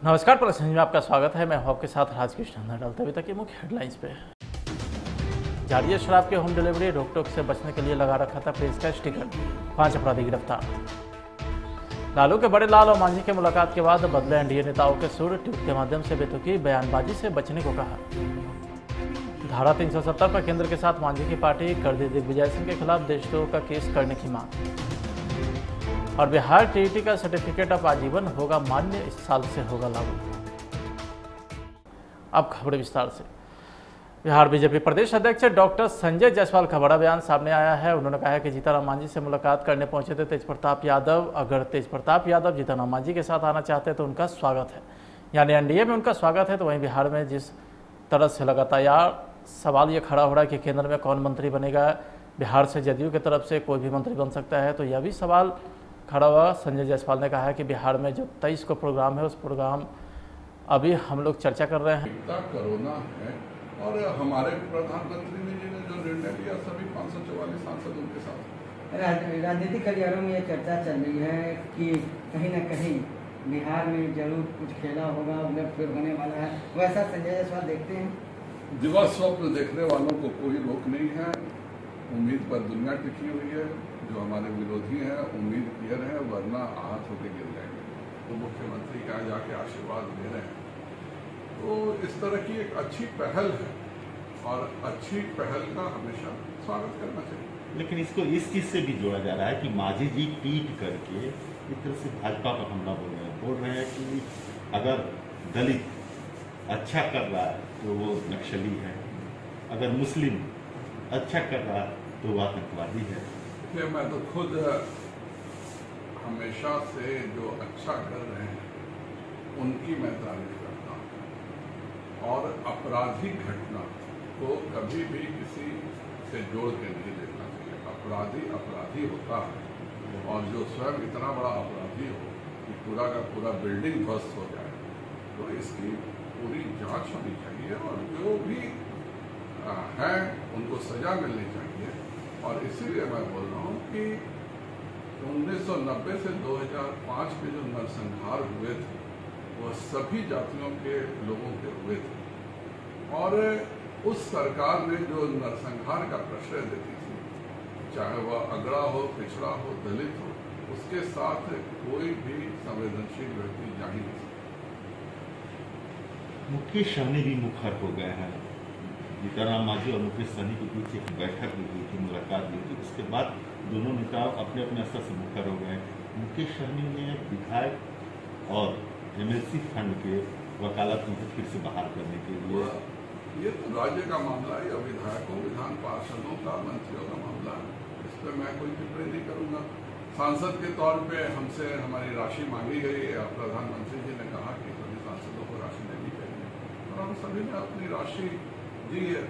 नमस्कार, प्रश्न में आपका स्वागत है। मैं हूं आपके साथ राजकृष्ण। डालते अभी तक की मुख्य हेडलाइंस पे। जारी है शराब के होम डिलीवरी, रोक टोक से बचने के लिए लगा रखा था प्रेस का स्टिकर। 5 अपराधी गिरफ्तार। लालू के बड़े लाल और मांझी की मुलाकात के बाद बदले एनडीए नेताओं के सुर, ट्वीट के माध्यम से बेतुकी बयानबाजी से बचने को कहा। धारा 370 पर केंद्र के साथ मांझी की पार्टी, कर दी दिग्विजय सिंह के खिलाफ देशद्रोह का केस करने की मांग। और बिहार टीईटी का सर्टिफिकेट अब आजीवन होगा मान्य, इस साल से होगा लागू। अब खबरें विस्तार से। बिहार बीजेपी प्रदेश अध्यक्ष डॉक्टर संजय जायसवाल का बड़ा बयान सामने आया है। उन्होंने कहा है कि जीतन राम मांझी से मुलाकात करने पहुंचे थे तेजप्रताप यादव। अगर तेजप्रताप यादव जीतन राम मांझी के साथ आना चाहते हैं तो उनका स्वागत है, यानी एनडीए में उनका स्वागत है। तो वहीं बिहार में जिस तरह से लगातार सवाल ये खड़ा हो रहा है कि केंद्र में कौन मंत्री बनेगा, बिहार से जदयू की तरफ से कोई भी मंत्री बन सकता है, तो यह भी सवाल खड़ा हुआ। संजय जायसवाल ने कहा है कि बिहार में जो 23 को प्रोग्राम है, उस प्रोग्राम अभी हम लोग चर्चा कर रहे हैं। कोरोना है और हमारे प्रधानमंत्री जी ने जो निर्णय लिया, सभी 544 सांसद उनके साथ। राजनीतिक गलियारों में ये चर्चा चल रही है कि कहीं न कहीं बिहार में जरूर कुछ खेला होगा, उलट फिर होने वाला है। वैसा संजय जायसवाल देखते हैं? दिवा स्वप्न देखने वालों को कोई रोक नहीं है। उम्मीद पर दुनिया टिकी हुई है। जो हमारे विरोधी हैं उम्मीद किए रहे, वरना आहत होकर गिर जाएंगे। तो मुख्यमंत्री क्या जाके आशीर्वाद दे रहे हैं, तो इस तरह की एक अच्छी पहल है और अच्छी पहल का हमेशा स्वागत करना चाहिए। लेकिन इसको इस चीज से भी जोड़ा जा रहा है कि मांझी जी ट्वीट करके एक तरह से भाजपा पर हमला बोल रहे हैं कि अगर दलित अच्छा कर रहा है तो वो नक्सली है, अगर मुस्लिम अच्छा कर रहा है तो वो आतंकवादी है। मैं तो खुद हमेशा से जो अच्छा कर रहे हैं उनकी मैं तारीफ करता हूँ, और आपराधिक घटना को कभी भी किसी से जोड़ के नहीं देखना चाहिए। अपराधी अपराधी होता है, और जो स्वयं इतना बड़ा अपराधी हो कि पूरा का पूरा बिल्डिंग ध्वस्त हो जाए, तो इसकी पूरी जांच होनी चाहिए और जो भी है उनको सजा मिलनी चाहिए। और इसीलिए मैं बोल रहा हूँ कि 1990 से 2005 के जो नरसंहार हुए थे, वह सभी जातियों के लोगों के हुए थे, और उस सरकार ने जो नरसंहार का प्रश्रय देती थी, चाहे वह अगड़ा हो, पिछड़ा हो, दलित हो, उसके साथ कोई भी संवेदनशील व्यक्ति जा ही नहीं सकता। मुकेश सहनी भी मुखर हो गए हैं। जीतन राम मांझी और मुकेश सहनी के बीच एक बैठक भी हुई थी, मुलाकात हुई थी। उसके बाद दोनों नेता अपने अपने स्तर से मुखर हो गए। मुकेश सहनी ने विधायक और एमएलसी फंड के वकालत में फिर से बहाल करने के लिए, ये तो राज्य का मामला है या विधायकों, विधान पार्षदों का, मंत्रियों का मामला है। इस पर मैं कोई टिप्पणी नहीं करूंगा। सांसद के तौर पे हमसे हमारी राशि मांगी गई, प्रधानमंत्री जी ने कहा कि सभी सांसदों को राशि देनी चाहिए, और हम सभी ने अपनी राशि दी है।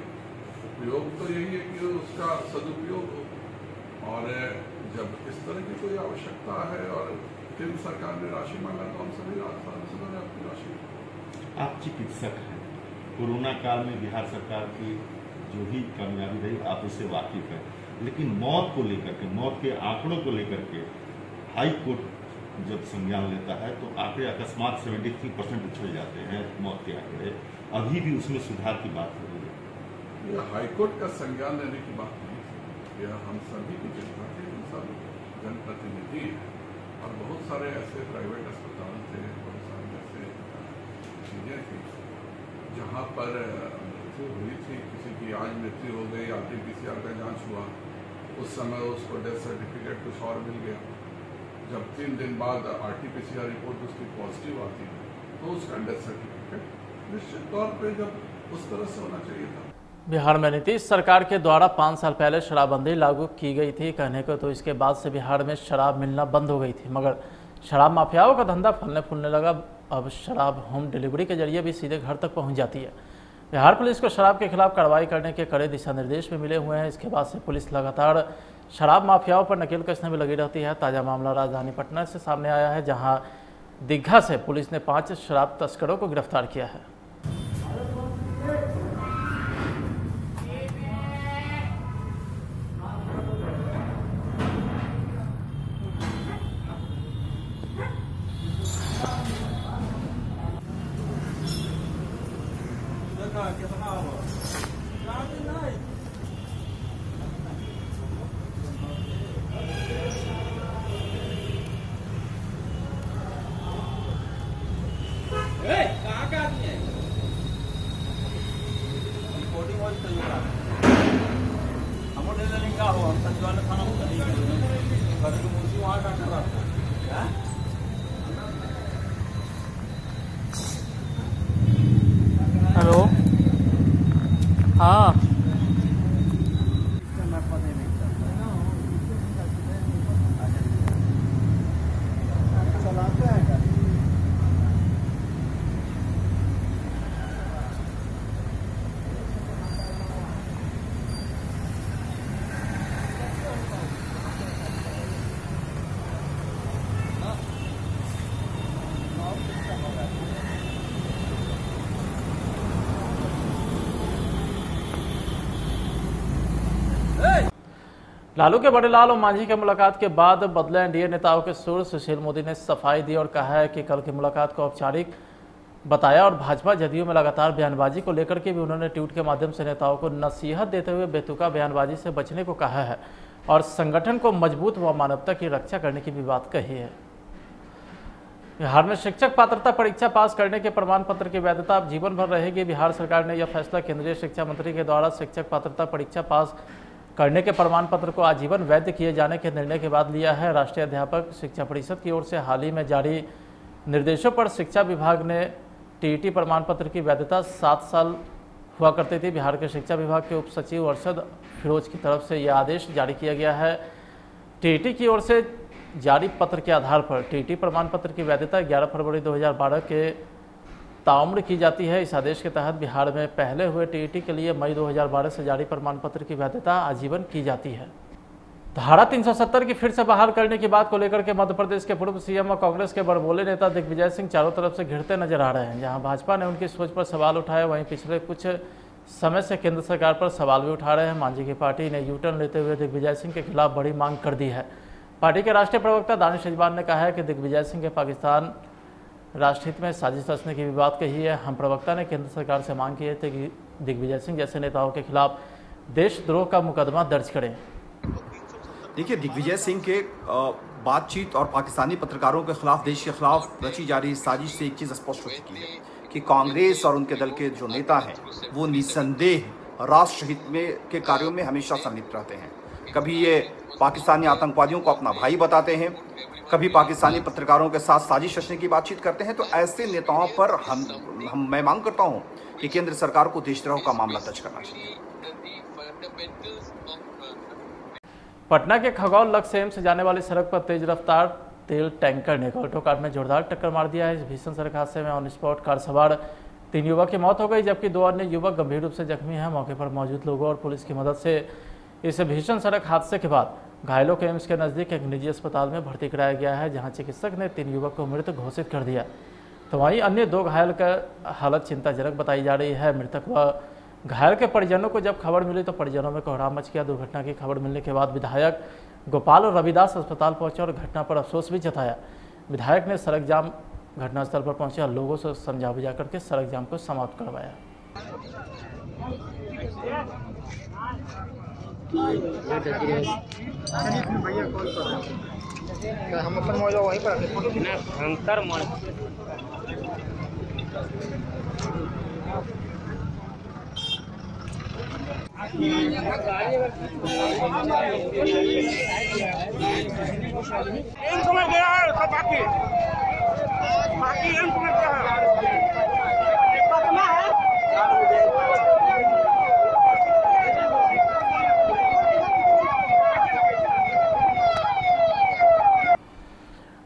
उपयोग तो यही है कि उसका सदुपयोग हो, और जब इस तरह की कोई आवश्यकता है और केंद्र सरकार ने राशि मांगा, तो हम सभी सांसदों ने अपनी राशि। आप चिकित्सक हैं, कोरोना काल में बिहार सरकार की जो भी कामयाबी रही आप उससे वाकिफ है, लेकिन मौत को लेकर के, मौत के आंकड़ों को लेकर के हाई कोर्ट जब संज्ञान लेता है तो आंकड़े अकस्मात 73% उछल जाते हैं मौत के आंकड़े। अभी भी उसमें सुधार की बात हो रही है। यह हाईकोर्ट का संज्ञान लेने की बात नहीं है, यह हम सभी की चिंता थी। हम सब जनप्रतिनिधि हैं, और बहुत सारे ऐसे प्राइवेट अस्पताल थे, बहुत सारे ऐसे चीजें थी जहाँ पर मृत्यु हुई थी, किसी की आज मृत्यु हो गई, RT-PCR का जांच हुआ, उस समय उसको डेथ सर्टिफिकेट कुछ और मिल गया। जब 3 दिन बाद RT-PCR रिपोर्ट उसकी पॉजिटिव आती है, तो उसका डेथ सर्टिफिकेट निश्चित तौर पे जब उस तरह से होना चाहिए था। बिहार में नीतीश सरकार के द्वारा 5 साल पहले शराबबंदी लागू की गई थी कहने को, तो इसके बाद से बिहार में शराब मिलना बंद हो गई थी, मगर शराब माफियाओं का धंधा फलने फूलने लगा। अब शराब होम डिलीवरी के जरिए भी सीधे घर तक पहुंच जाती है। बिहार पुलिस को शराब के खिलाफ कार्रवाई करने के कड़े दिशा निर्देश भी मिले हुए हैं। इसके बाद से पुलिस लगातार शराब माफियाओं पर नकेल कसने में लगी रहती है। ताज़ा मामला राजधानी पटना से सामने आया है, जहाँ दीघा से पुलिस ने 5 शराब तस्करों को गिरफ्तार किया है। हेलो, हाँ चलाते हैं गाड़ी। लालू के बड़े लाल और मांझी की मुलाकात के बाद बदले एनडीए नेताओं के सुर। सुशील मोदी ने सफाई दी और कहा है कि कल की मुलाकात को औपचारिक बताया और भाजपा जदयू में लगातार बयानबाजी को लेकर के भी उन्होंने ट्वीट के माध्यम से नेताओं को नसीहत देते हुए बेतुका बयानबाजी से बचने को कहा है और संगठन को मजबूत व मानवता की रक्षा करने की भी बात कही है। बिहार में शिक्षक पात्रता परीक्षा पास करने के प्रमाण पत्र की वैधता अब जीवन भर रहेगी। बिहार सरकार ने यह फैसला केंद्रीय शिक्षा मंत्री के द्वारा शिक्षक पात्रता परीक्षा पास करने के प्रमाण पत्र को आजीवन वैध किए जाने के निर्णय के बाद लिया है। राष्ट्रीय अध्यापक शिक्षा परिषद की ओर से हाल ही में जारी निर्देशों पर शिक्षा विभाग ने टीईटी प्रमाण पत्र की वैधता 7 साल हुआ करती थी। बिहार के शिक्षा विभाग के उप सचिव अरशद फिरोज की तरफ से यह आदेश जारी किया गया है। टीईटी की ओर से जारी पत्र के आधार पर टीईटी प्रमाण पत्र की वैधता 11 फरवरी 2012 के ताउम्र की जाती है। इस आदेश के तहत बिहार में पहले हुए टीईटी के लिए मई 2012 से जारी प्रमाण पत्र की वैधता आजीवन की जाती है। धारा 370 की फिर से बहाल करने की बात को लेकर के मध्य प्रदेश के पूर्व सीएम और कांग्रेस के बड़बोले नेता दिग्विजय सिंह चारों तरफ से घिरते नजर आ रहे हैं। जहां भाजपा ने उनकी सोच पर सवाल उठाया, वहीं पिछले कुछ समय से केंद्र सरकार पर सवाल भी उठा रहे हैं। मांझी की पार्टी ने यू टर्न लेते हुए दिग्विजय सिंह के खिलाफ बड़ी मांग कर दी है। पार्टी के राष्ट्रीय प्रवक्ता दानिश अजमान ने कहा है कि दिग्विजय सिंह के पाकिस्तान राष्ट्रहित में साजिश रचने की भी बात कही है। हम प्रवक्ता ने केंद्र सरकार से मांग की है कि दिग्विजय सिंह जैसे नेताओं के खिलाफ देशद्रोह का मुकदमा दर्ज करें। देखिए, दिग्विजय सिंह के बातचीत और पाकिस्तानी पत्रकारों के खिलाफ, देश के खिलाफ रची जा रही साजिश से एक चीज़ स्पष्ट हो चुकी है कि कांग्रेस और उनके दल के जो नेता हैं वो निसंदेह राष्ट्रहित में के कार्यों में हमेशा संलिप्त रहते हैं। कभी ये पाकिस्तानी आतंकवादियों को अपना भाई बताते हैं, कभी पाकिस्तानी पत्रकारों के साथ साजिश रचने की बातचीत करते हैं। तो ऐसे नेताओं पर मैं मांग करता हूं कि केंद्र सरकार को देशद्रोह का मामला दर्ज करना चाहिए। पटना के खगौल लक्ष्य से एम्स जाने वाली सड़क पर तेज रफ्तार तेल टैंकर ने ऑटो कार में जोरदार टक्कर मार दिया है। इस भीषण सड़क हादसे में ऑन स्पॉट कार सवार 3 युवक की मौत हो गई, जबकि 2 अन्य युवक गंभीर रूप से जख्मी हैं। मौके पर मौजूद लोगों और पुलिस की मदद से इस भीषण सड़क हादसे के बाद घायलों को एम्स के नज़दीक एक निजी अस्पताल में भर्ती कराया गया है, जहां चिकित्सक ने 3 युवक को मृत घोषित कर दिया। तो वहीं अन्य 2 घायल का हालत चिंताजनक बताई जा रही है। मृतक व घायल के परिजनों को जब खबर मिली तो परिजनों में कोहराम मच गया। दुर्घटना की खबर मिलने के बाद विधायक गोपाल और रविदास अस्पताल पहुंचे और घटना पर अफसोस भी जताया। विधायक ने सड़क जाम घटनास्थल पर पहुंचे और लोगों से समझा बुझा करके सड़क जाम को समाप्त करवाया। हम अपन मौजूद वहीं पर अंतर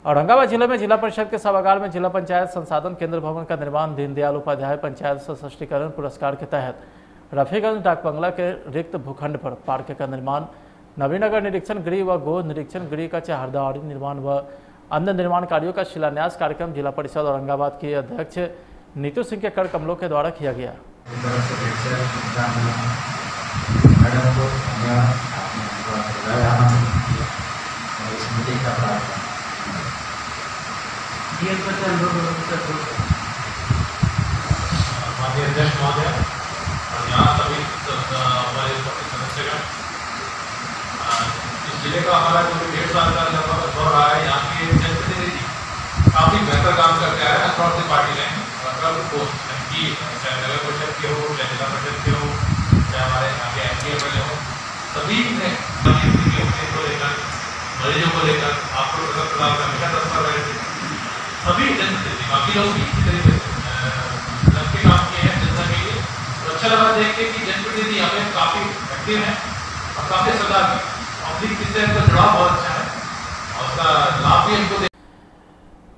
औरंगाबाद जिले में जिला परिषद के सभागार में जिला पंचायत संसाधन केंद्र भवन का निर्माण दीनदयाल उपाध्याय पंचायत सशक्तिकरण पुरस्कार के तहत रफीगंज डाक बंगला के रिक्त भूखंड पर पार्क का निर्माण, नवीनगर निरीक्षण गृह व गो निरीक्षण गृह का चहारदारी निर्माण व अन्य निर्माण कार्यों का शिलान्यास कार्यक्रम जिला परिषद औरंगाबाद के अध्यक्ष नीतू सिंह के कर कमलों के द्वारा किया गया। माननीय अध्यक्ष महोदय और यहाँ सभी हमारे सदस्यगण, इस जिले का हमारा जो 1.5 साल का दौर रहा है, यहाँ के जनप्रतिनिधि काफ़ी बेहतर काम करके आए हैं। Across the party line across post की, चाहे नगर परिषद के हो, चाहे जिला परिषद के हो, चाहे हमारे यहाँ के MPA वाले हो, सभी ने को लेकर, मरीजों को लेकर आपको हमेशा तत्पर रहे थे। सभी जनप्रतिनिधि, बाकी लोग भी इसी तरीके से लग के काम किए हैं जनता के लिए। तो अच्छा लगा देख के कि जनप्रतिनिधि हमें काफी एक्टिव है और काफी सदा पब्लिक से जुड़ाव बहुत अच्छा है और उसका लाभ भी हमको।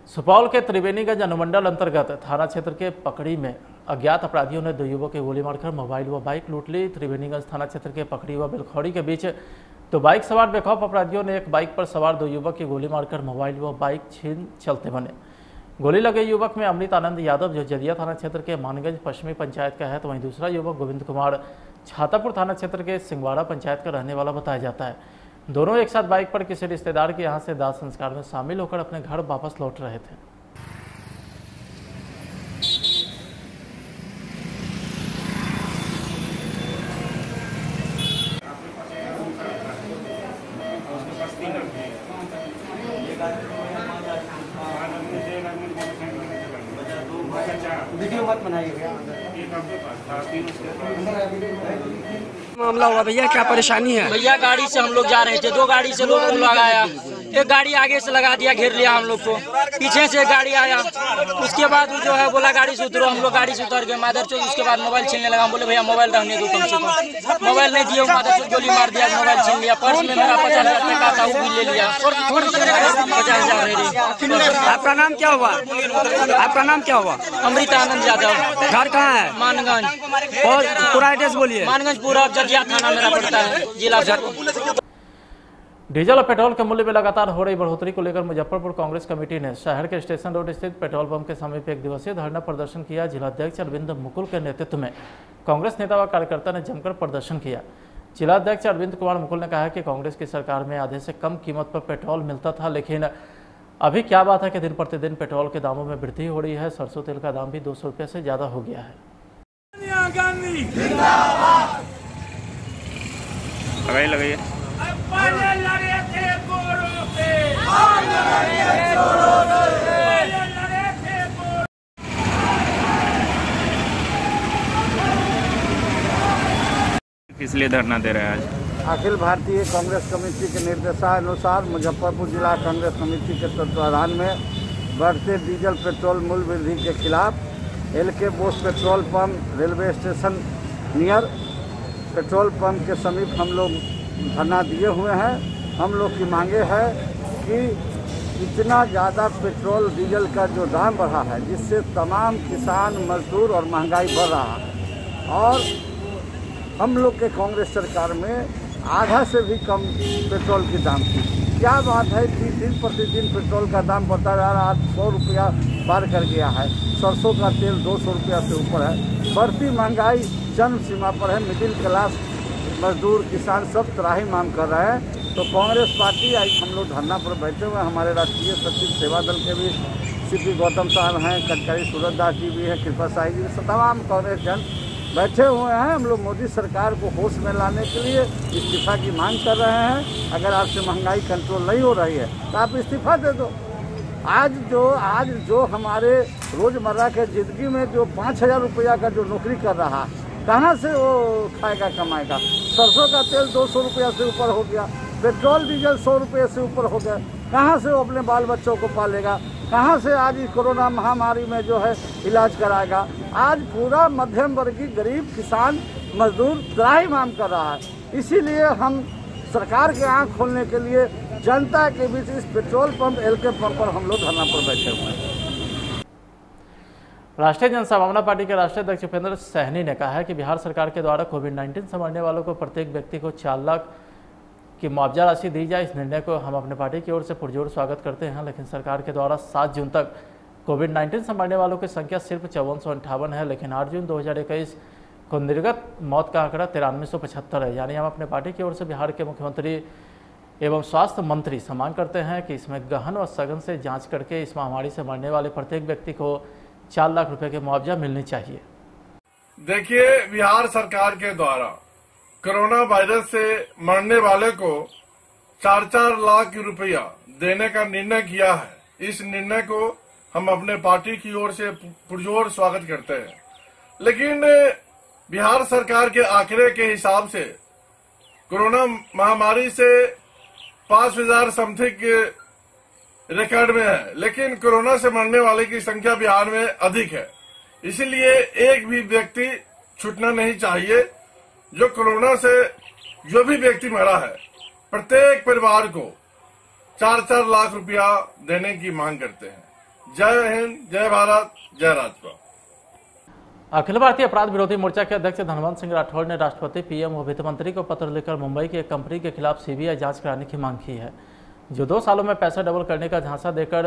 सुपौल के त्रिवेणीगंज अनुमंडल अंतर्गत थाना क्षेत्र के पकड़ी में अज्ञात अपराधियों ने 2 युवक की गोली मारकर मोबाइल व बाइक लूट ली। त्रिवेणीगंज थाना क्षेत्र के पकड़ी व बेलखौड़ी के बीच 2 बाइक सवार बेखौफ अपराधियों ने एक बाइक पर सवार 2 युवक की गोली मारकर मोबाइल व बाइक छीन चलते बने। गोली लगे युवक में अमृत आनंद यादव जो जदिया थाना क्षेत्र के मानगंज पश्चिमी पंचायत का है, तो वहीं दूसरा युवक गोविंद कुमार छातापुर थाना क्षेत्र के सिंगवाड़ा पंचायत का रहने वाला बताया जाता है। दोनों एक साथ बाइक पर किसी रिश्तेदार के यहाँ से दाह संस्कार में शामिल होकर अपने घर वापस लौट रहे थे। वीडियो मत बनाइए। मामला हुआ भैया, क्या परेशानी है? भैया गाड़ी से हम लोग जा रहे थे, 2 गाड़ी से लोग लगाया, एक गाड़ी आगे से लगा दिया, घेर लिया हम लोग को, पीछे से एक गाड़ी आया, उसके बाद जो है बोला गाड़ी से उतरो, हम लोग गाड़ी से उतर गए मादर चौक। उसके बाद मोबाइल छीनने लगा, बोले भैया मोबाइल रहने दो कम से कम, मोबाइल नहीं दिए, मादर चौक गोली मार दिया, मोबाइल छीन लिया। पर्स में मेरा 50,000 टका था वो भी ले लिया, 50,000। आपका नाम क्या हुआ? आपका नाम क्या हुआ? अमृत आनंद यादव। घर कहाँ है? मानगंज। और पूरा एड्रेस बोलिए। मानगंज पूरा जजिया थाना मेरा पड़ता है, जिला। डीजल और पेट्रोल के मूल्य में लगातार हो रही बढ़ोतरी को लेकर मुजफ्फरपुर कांग्रेस कमेटी ने शहर के स्टेशन रोड स्थित पेट्रोल पंप के समीप 1 दिवसीय धरना प्रदर्शन किया। जिलाध्यक्ष अरविंद मुकुल के नेतृत्व में कांग्रेस नेता व कार्यकर्ता ने जमकर प्रदर्शन किया। जिलाध्यक्ष अरविंद कुमार मुकुल ने कहा कि कांग्रेस की सरकार में आधे से कम कीमत पर पेट्रोल मिलता था, लेकिन अभी क्या बात है कि दिन प्रतिदिन पेट्रोल के दामों में वृद्धि हो रही है। सरसों तेल का दाम भी 200 रुपये से ज़्यादा हो गया है। लगाइए। किस लिए धरना दे रहे हैं आज? अखिल भारतीय कांग्रेस कमेटी के निर्देशानुसार मुजफ्फरपुर जिला कांग्रेस कमेटी के तत्वाधान में बढ़ते डीजल पेट्रोल मूल्य वृद्धि के खिलाफ LK Bose petrol pump railway station near petrol pump के समीप हम लोग धरना दिए हुए हैं। हम लोग की मांगे है कि इतना ज़्यादा पेट्रोल डीजल का जो दाम बढ़ा है, जिससे तमाम किसान मजदूर और महंगाई बढ़ रहा है, और हम लोग के कांग्रेस सरकार में आधा से भी कम पेट्रोल की दाम थी। क्या बात है कि दिन प्रतिदिन पेट्रोल का दाम बढ़ता जा रहा है, 100 रुपया पार कर गया है। सरसों का तेल 200 रुपया से ऊपर है। बढ़ती महंगाई चरम सीमा पर है। मिडिल क्लास मजदूर किसान सब त्राही मांग कर रहे हैं। तो कांग्रेस पार्टी आज हम लोग धरना पर बैठे हुए हैं। हमारे राष्ट्रीय सचिव सेवा दल के भी सीपी गौतम साहब हैं, कटकरी सूरज दास जी भी हैं, कृपा साही जी, तमाम कांग्रेस जन बैठे हुए हैं। हम लोग मोदी सरकार को होश में लाने के लिए इस्तीफा की मांग कर रहे हैं। अगर आपसे महंगाई कंट्रोल नहीं हो रही है तो आप इस्तीफा दे दो। आज जो हमारे रोज़मर्रा के ज़िंदगी में जो 5,000 रुपया का जो नौकरी कर रहा, कहाँ से वो खाएगा कमाएगा? सरसों का तेल 200 रुपया से ऊपर हो गया, पेट्रोल डीजल 100 रुपये से ऊपर हो गया। कहाँ से वो अपने बाल बच्चों को पालेगा? कहाँ से आज इस कोरोना महामारी में जो है इलाज कराएगा? आज पूरा मध्यम वर्गीय गरीब किसान मजदूर त्राही मांग कर रहा है। इसीलिए हम सरकार के आँख खोलने के लिए जनता के बीच इस पेट्रोल पंप एलके पंप पर हम लोग धरना पर बैठे हुए हैं। राष्ट्रीय जनसंभावना पार्टी के राष्ट्रीय अध्यक्ष उपेंद्र सहनी ने कहा है कि बिहार सरकार के द्वारा कोविड-19 से मरने वालों को प्रत्येक व्यक्ति को 4 लाख की मुआवजा राशि दी जाए। इस निर्णय को हम अपने पार्टी की ओर से पुरजोर स्वागत करते हैं, लेकिन सरकार के द्वारा 7 जून तक कोविड-19 से मरने वालों की संख्या सिर्फ 5458 है, लेकिन 8 जून 2021 को निर्गत मौत का आंकड़ा 9375 है। यानी हम अपने पार्टी की ओर से बिहार के मुख्यमंत्री एवं स्वास्थ्य मंत्री से मांग करते हैं कि इसमें गहन और सघन से जांच करके इस महामारी से मरने वाले प्रत्येक व्यक्ति को 4 लाख रुपए के मुआवजा मिलनी चाहिए। देखिए, बिहार सरकार के द्वारा कोरोना वायरस से मरने वाले को 4-4 लाख रुपया देने का निर्णय किया है। इस निर्णय को हम अपने पार्टी की ओर से पुरजोर स्वागत करते हैं। लेकिन बिहार सरकार के आंकड़े के हिसाब से कोरोना महामारी से 5,000 समथिंग रिकॉर्ड में है, लेकिन कोरोना से मरने वाले की संख्या बिहार में अधिक है। इसीलिए एक भी व्यक्ति छूटना नहीं चाहिए। जो कोरोना से जो भी व्यक्ति मरा है, प्रत्येक परिवार को 4-4 लाख रुपया देने की मांग करते हैं। जय हिंद, जय भारत, जय राजपा। अखिल भारतीय अपराध विरोधी मोर्चा के अध्यक्ष धनवंत सिंह राठौड़ ने राष्ट्रपति, पीएम व वित्त मंत्री को पत्र लिखकर मुंबई की एक कंपनी के खिलाफ सीबीआई जांच कराने की मांग की है, जो 2 सालों में पैसा डबल करने का झांसा देकर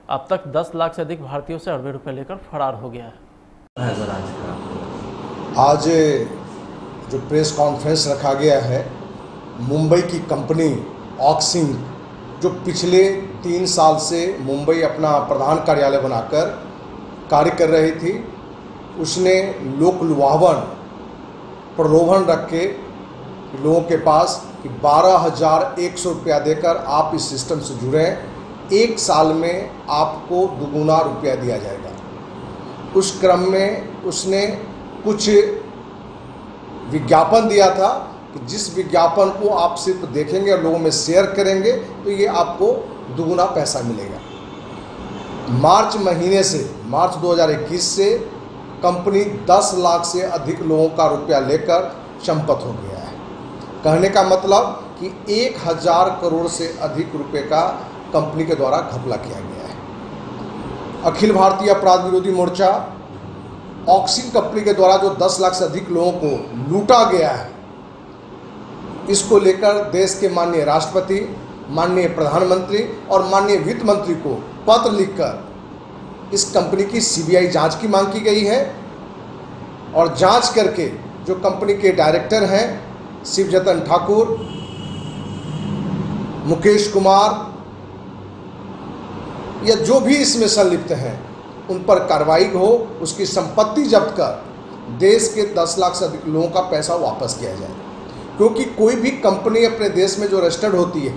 अब तक 10 लाख से अधिक भारतीयों से अरबों रुपए लेकर फरार हो गया है। आज जो प्रेस कॉन्फ्रेंस रखा गया है, मुंबई की कंपनी ऑक्सिंग जो पिछले 3 साल से मुंबई अपना प्रधान कार्यालय बनाकर कार्य कर रही थी, उसने लोक लुभावन प्रलोभन रख के लोगों के पास कि 12,100 रुपया देकर आप इस सिस्टम से जुड़ें, 1 साल में आपको दुगुना रुपया दिया जाएगा। उस क्रम में उसने कुछ विज्ञापन दिया था कि जिस विज्ञापन को आप सिर्फ देखेंगे और लोगों में शेयर करेंगे तो ये आपको दुगुना पैसा मिलेगा। मार्च महीने से, मार्च 2021 से कंपनी 10 लाख से अधिक लोगों का रुपया लेकर चंपत हो गया है। कहने का मतलब कि 1,000 करोड़ से अधिक रुपए का कंपनी के द्वारा घपला किया गया है। अखिल भारतीय अपराध विरोधी मोर्चा ऑक्सिंग कंपनी के द्वारा जो 10 लाख से अधिक लोगों को लूटा गया है, इसको लेकर देश के माननीय राष्ट्रपति, माननीय प्रधानमंत्री और माननीय वित्त मंत्री को पत्र लिखकर इस कंपनी की सीबीआई जांच की मांग की गई है और जांच करके जो कंपनी के डायरेक्टर हैं शिवजतन ठाकुर, मुकेश कुमार या जो भी इसमें संलिप्त हैं उन पर कार्रवाई हो, उसकी संपत्ति जब्त कर देश के 10 लाख से अधिक लोगों का पैसा वापस किया जाए। क्योंकि कोई भी कंपनी अपने देश में जो रजिस्टर्ड होती है,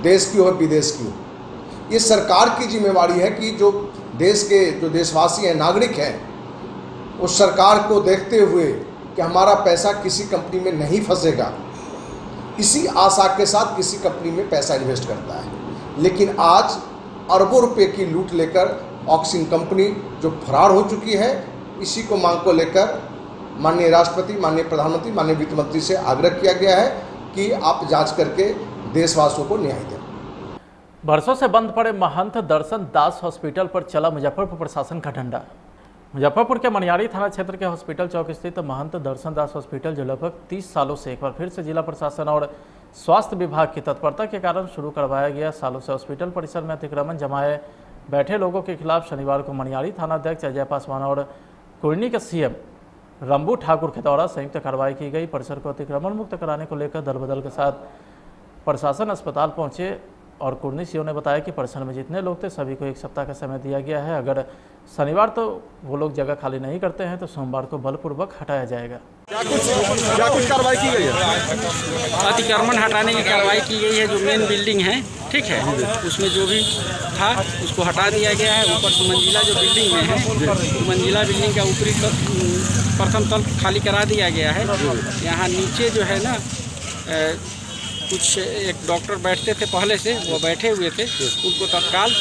देश की हो विदेश की हो, ये सरकार की जिम्मेवारी है कि जो देश के जो देशवासी हैं, नागरिक हैं, उस सरकार को देखते हुए कि हमारा पैसा किसी कंपनी में नहीं फंसेगा, इसी आशा के साथ किसी कंपनी में पैसा इन्वेस्ट करता है। लेकिन आज अरबों रुपए की लूट लेकर ऑक्सिंग कंपनी जो फरार हो चुकी है, इसी को मांग को लेकर माननीय राष्ट्रपति, माननीय प्रधानमंत्री, माननीय वित्त मंत्री से आग्रह किया गया है कि आप जांच करके देशवासियों को न्याय दें। बरसों से बंद पड़े महंत दर्शन दास हॉस्पिटल पर चला मुजफ्फरपुर प्रशासन का डंडा। मुजफ्फरपुर के मनियारी थाना क्षेत्र के हॉस्पिटल चौक स्थित महंत दर्शन दास हॉस्पिटल जो लगभग 30 सालों से एक बार फिर से जिला प्रशासन और स्वास्थ्य विभाग की तत्परता के कारण शुरू करवाया गया, सालों से हॉस्पिटल परिसर में अतिक्रमण जमाए बैठे लोगों के खिलाफ शनिवार को मनियारी थाना अध्यक्ष अजय पासवान और कुर्नी के सीएम रंबू ठाकुर के द्वारा संयुक्त कार्रवाई की गई। परिसर को अतिक्रमण मुक्त कराने को लेकर दल बदल के साथ प्रशासन अस्पताल पहुंचे और कुर्नी सीओ ने बताया कि परिसर में जितने लोग थे सभी को 1 सप्ताह का समय दिया गया है। अगर शनिवार तो वो लोग जगह खाली नहीं करते हैं तो सोमवार को बलपूर्वक हटाया जाएगा। क्या कुछ कार्रवाई की गई है? अतिक्रमण हटाने की कार्रवाई की गई है। जो मेन बिल्डिंग है, ठीक है, उसमें जो भी था उसको हटा दिया गया है। ऊपर सुमंजिला जो बिल्डिंग में है, सुमंजिला बिल्डिंग का ऊपरी प्रथम तल खाली करा दिया गया है। यहाँ नीचे जो है ना कुछ एक डॉक्टर बैठते थे पहले से, वो बैठे हुए थे, उनको तत्काल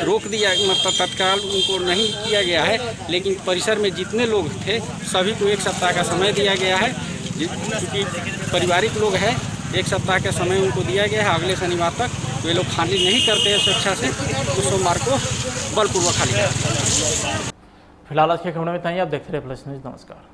रोक दिया, मतलब तत्काल उनको नहीं किया गया है। लेकिन परिसर में जितने लोग थे सभी को 1 सप्ताह का समय दिया गया है। क्योंकि पारिवारिक लोग हैं, 1 सप्ताह का समय उनको दिया गया है। अगले शनिवार तक तो ये लोग खाली नहीं करते हैं स्वेच्छा से, तो सोमवार को बलपूर्वक खाली करते हैं। फिलहाल आज के खबरों में इतना ही। आप देखते रहे प्लस न्यूज़। नमस्कार।